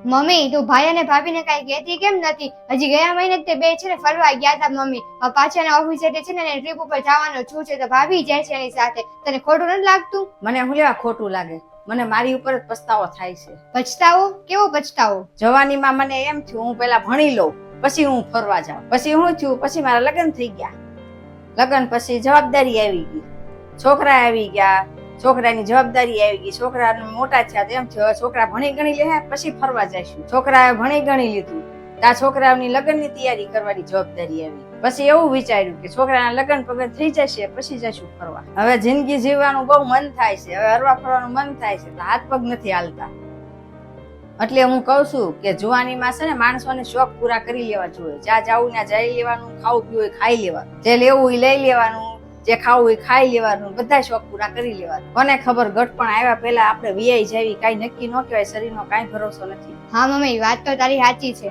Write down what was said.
Mummy તું ભાઈ અને ભાભીને કઈ કહેતી કેમ નથી? હજી ગયા મહિને તે બે છે ને ફરવા ગયા હતા મમ્મી. પાછાના ઓફિસે છે ને ટ્રીપ ઉપર જવાનો છું છે તો ભાભી જાય છે એની સાથે. તને ખોટું નથી લાગતું? મને હું લેવા ખોટું લાગે? મને મારી ઉપર જ પસ્તાવો થાય છે. પછતાવો? કેવો પછતાવો? જવાનીમાં મને એમ થયું હું પેલા ભણી લઉં પછી હું ફરવા જાઉં. પછી હું થયું, પછી મારા લગ્ન થઈ ગયા. લગ્ન પછી જવાબદારી આવી ગઈ, છોકરા આવી ગયા, છોકરાની જવાબદારી આવી ગઈ, છોકરા મોટા થયા તો એમ થયું છોકરા ભણી ગણી લે પછી ફરવા જઈશું. છોકરાએ ભણી ગણી લીધું આ છોકરાઓની લગ્નની તૈયારી કરવાની જવાબદારી આવી. પછી એવું વિચાર્યું કે છોકરાના લગ્ન પગન થઈ જશે પછી જઈશું ફરવા. હવે જિંદગી જીવવાનું બહુ મન થાય છે, હવે હરવા ફરવાનું મન થાય છે, હાથ પગ નથી હાલતા. એટલે હું કઉ છું કે જુવાનીમાં છે ને માણસોને શોખ પૂરા કરી લેવા જોઈએ. જ્યાં જાવું ત્યાં જઈ લેવાનું, ખાવું પીવું ખાઈ લેવાનું, જે લેવું એ લઈ લેવાનું, જે ખાવું એ ખાઈ લેવાનું, બધા શોખ પૂરા કરી લેવાનું. કોને ખબર ગટપણ આવ્યા પહેલા આપણે વીઆઈ જાવી, કઈ નક્કી ન કહેવાય, શરીરનો કઈ ભરોસો નથી. હા મમ્મી વાત તો તારી સાચી છે.